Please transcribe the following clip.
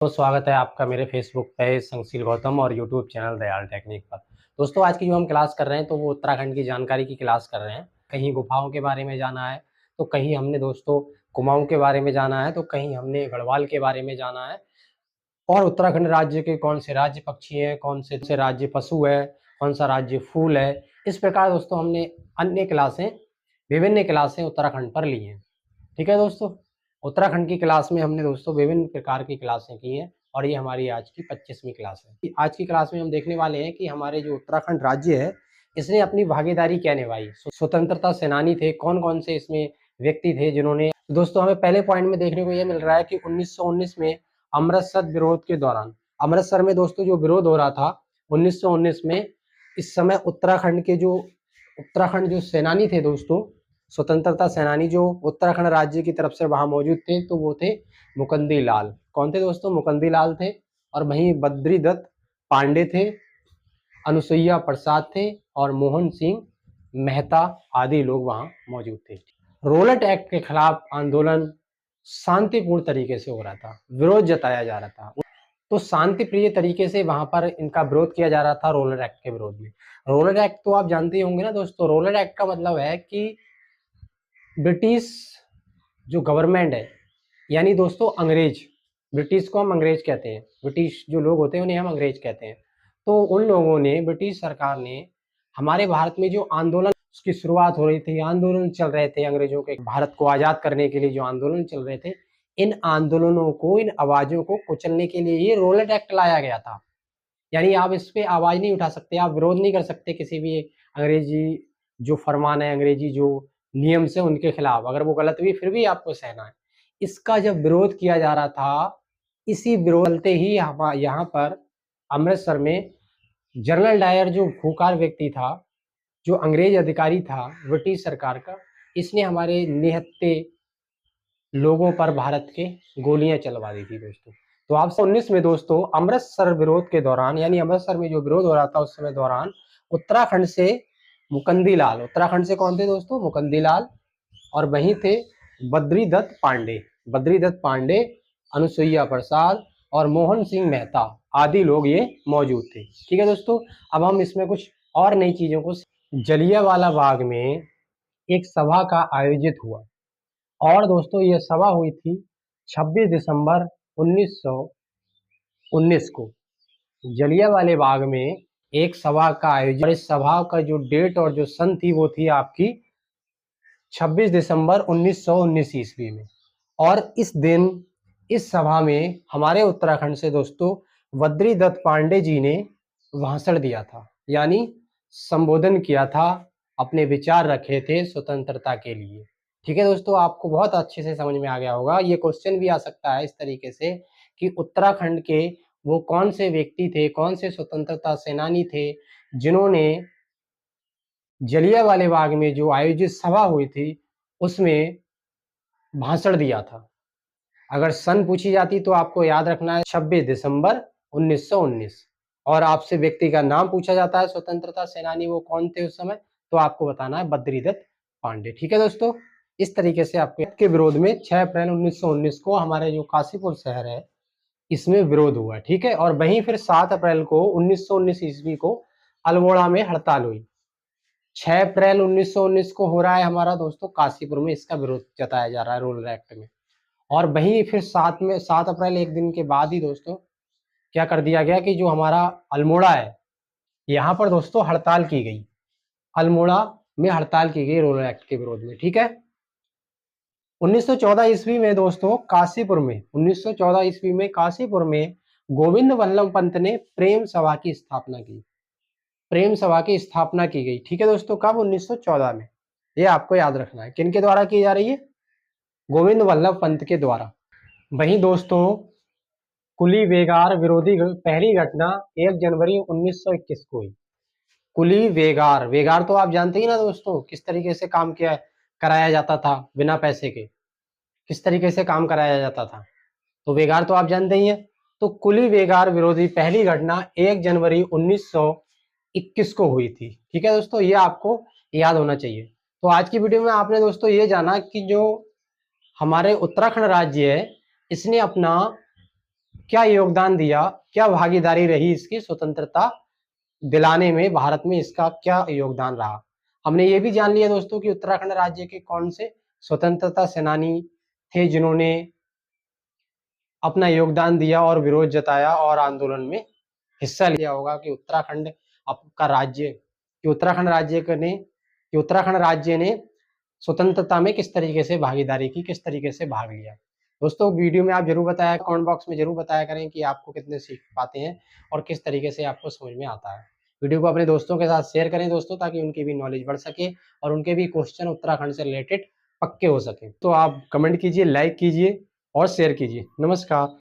तो स्वागत है आपका मेरे फेसबुक पेज संगशील गौतम और यूट्यूब चैनल दयाल टेक्निक पर। दोस्तों, आज की जो हम क्लास कर रहे हैं तो वो उत्तराखंड की जानकारी की क्लास कर रहे हैं। कहीं गुफाओं के बारे में जाना है, तो कहीं हमने दोस्तों कुमाऊं के बारे में जाना है, तो कहीं हमने गढ़वाल के बारे में जाना है। और उत्तराखंड राज्य के कौन से राज्य पक्षी हैं, कौन से राज्य पशु है, कौन सा राज्य फूल है। इस प्रकार दोस्तों हमने अन्य क्लासें, विभिन्न क्लासें उत्तराखंड पर ली हैं। ठीक है दोस्तों, उत्तराखंड की क्लास में हमने दोस्तों विभिन्न प्रकार की क्लासें की हैं और ये हमारी आज की 25वीं क्लास है। आज की क्लास में हम देखने वाले हैं कि हमारे जो उत्तराखंड राज्य है, इसने अपनी भागीदारी क्या निभाई। स्वतंत्रता सेनानी थे, कौन कौन से इसमें व्यक्ति थे जिन्होंने। दोस्तों, हमें पहले पॉइंट में देखने को ये मिल रहा है कि 1919 में अमृतसर विरोध के दौरान, अमृतसर में दोस्तों जो विरोध हो रहा था 1919 में, इस समय उत्तराखंड जो सेनानी थे दोस्तों, स्वतंत्रता सेनानी जो उत्तराखंड राज्य की तरफ से वहां मौजूद थे, तो वो थे मुकुंदी लाल। कौन थे दोस्तों? मुकुंदी लाल थे। और वहीं बद्री दत्त पांडे थे, अनुसुईया प्रसाद थे और मोहन सिंह मेहता आदि लोग वहां मौजूद थे। रोलेट एक्ट के खिलाफ आंदोलन शांतिपूर्ण तरीके से हो रहा था, विरोध जताया जा रहा था। तो शांति प्रिय तरीके से वहां पर इनका विरोध किया जा रहा था रोलेट एक्ट के विरोध में। रोलेट एक्ट तो आप जानते ही होंगे ना दोस्तों। रोलेट एक्ट का मतलब है कि ब्रिटिश जो गवर्नमेंट है, यानी दोस्तों अंग्रेज, ब्रिटिश को हम अंग्रेज कहते हैं, ब्रिटिश जो लोग होते हैं उन्हें हम अंग्रेज कहते हैं। तो उन लोगों ने, ब्रिटिश सरकार ने हमारे भारत में जो आंदोलन उसकी शुरुआत हो रही थी, आंदोलन चल रहे थे अंग्रेजों के भारत को आजाद करने के लिए, जो आंदोलन चल रहे थे, इन आंदोलनों को, इन आवाजों को कुचलने के लिए ये रोलेट एक्ट लाया गया था। यानी आप इस पे आवाज नहीं उठा सकते, आप विरोध नहीं कर सकते किसी भी अंग्रेजी जो फरमान है, अंग्रेजी जो नियम से उनके खिलाफ। अगर वो गलत हुई फिर भी आपको सहना है। इसका जब विरोध किया जा रहा था, इसी विरोध चलते ही यहाँ पर अमृतसर में जनरल डायर जो खूंखार व्यक्ति था, जो अंग्रेज अधिकारी था ब्रिटिश सरकार का, इसने हमारे निहत्थे लोगों पर भारत के गोलियां चलवा दी थी दोस्तों। तो आप 19 में दोस्तों अमृतसर विरोध के दौरान, यानी अमृतसर में जो विरोध हो रहा था उस समय दौरान, उत्तराखंड से मुकुंदी लाल, उत्तराखंड से कौन थे दोस्तों? मुकुंदी लाल। और वहीं थे बद्री दत्त पांडे, बद्री दत्त पांडे, अनुसुईया प्रसाद और मोहन सिंह मेहता आदि लोग ये मौजूद थे। ठीक है दोस्तों, अब हम इसमें कुछ और नई चीजों को। जलियांवाला बाग में एक सभा का आयोजित हुआ और दोस्तों ये सभा हुई थी 26 दिसंबर 1919 को। जलियांवाले बाग में एक सभा का आयोजन, और इस सभा का जो डेट और जो सन थी वो थी आपकी 26 दिसंबर 1919 ईस्वी में। और इस दिन इस सभा में हमारे उत्तराखंड से दोस्तों बद्री दत्त पांडे जी ने भाषण दिया था, यानी संबोधन किया था, अपने विचार रखे थे स्वतंत्रता के लिए। ठीक है दोस्तों, आपको बहुत अच्छे से समझ में आ गया होगा। ये क्वेश्चन भी आ सकता है इस तरीके से कि उत्तराखंड के वो कौन से व्यक्ति थे, कौन से स्वतंत्रता सेनानी थे जिन्होंने जलियांवाले बाग में जो आयोजित सभा हुई थी उसमें भाषण दिया था। अगर सन पूछी जाती तो आपको याद रखना है 26 दिसंबर 1919। और आपसे व्यक्ति का नाम पूछा जाता है स्वतंत्रता सेनानी वो कौन थे उस समय, तो आपको बताना है बद्री दत्त पांडे। ठीक है दोस्तों, इस तरीके से आपके विरोध में 6 अप्रैल 1919 को हमारे जो काशीपुर शहर है इसमें विरोध हुआ। ठीक है, और वहीं फिर 7 अप्रैल को 1919 ईस्वी को अल्मोड़ा में हड़ताल हुई। 6 अप्रैल 1919 को हो रहा है हमारा दोस्तों काशीपुर में इसका विरोध जताया जा रहा है रोलर एक्ट में। और वहीं फिर 7 अप्रैल एक दिन के बाद ही दोस्तों क्या कर दिया गया कि जो हमारा अल्मोड़ा है यहाँ पर दोस्तों हड़ताल की गई, अल्मोड़ा में हड़ताल की गई रोलर एक्ट के विरोध में। ठीक है, 1914 ईस्वी में दोस्तों काशीपुर में, 1914 ईस्वी में काशीपुर में गोविंद वल्लभ पंत ने प्रेम सभा की स्थापना की, प्रेम सभा की स्थापना की गई। ठीक है दोस्तों, कब? 1914 में। ये आपको याद रखना है, किनके द्वारा की जा रही है? गोविंद वल्लभ पंत के द्वारा। वहीं दोस्तों कुली वेगार विरोधी पहली घटना 1 जनवरी 1921 को हुई। कुली वेगार, वेगार तो आप जानते ही ना दोस्तों, किस तरीके से काम किया कराया जाता था बिना पैसे के, किस तरीके से काम कराया जाता था, तो वेगार तो आप जानते ही हैं। तो कुली वेगार विरोधी पहली घटना 1 जनवरी 1921 को हुई थी। ठीक है दोस्तों, ये आपको याद होना चाहिए। तो आज की वीडियो में आपने दोस्तों ये जाना कि जो हमारे उत्तराखंड राज्य है इसने अपना क्या योगदान दिया, क्या भागीदारी रही इसकी स्वतंत्रता दिलाने में, भारत में इसका क्या योगदान रहा। हमने ये भी जान लिया दोस्तों कि उत्तराखंड राज्य के कौन से स्वतंत्रता सेनानी थे जिन्होंने अपना योगदान दिया और विरोध जताया और आंदोलन में हिस्सा लिया होगा। कि उत्तराखंड का राज्य, कि उत्तराखंड राज्य ने स्वतंत्रता में किस तरीके से भागीदारी की, किस तरीके से भाग लिया। दोस्तों वीडियो में आप जरूर बताया, कमेंट बॉक्स में जरूर बताया करें कि आपको कितने सीख पाते हैं और किस तरीके से आपको समझ में आता है। वीडियो को अपने दोस्तों के साथ शेयर करें दोस्तों, ताकि उनकी भी नॉलेज बढ़ सके और उनके भी क्वेश्चन उत्तराखंड से रिलेटेड पक्के हो सके। तो आप कमेंट कीजिए, लाइक कीजिए और शेयर कीजिए। नमस्कार।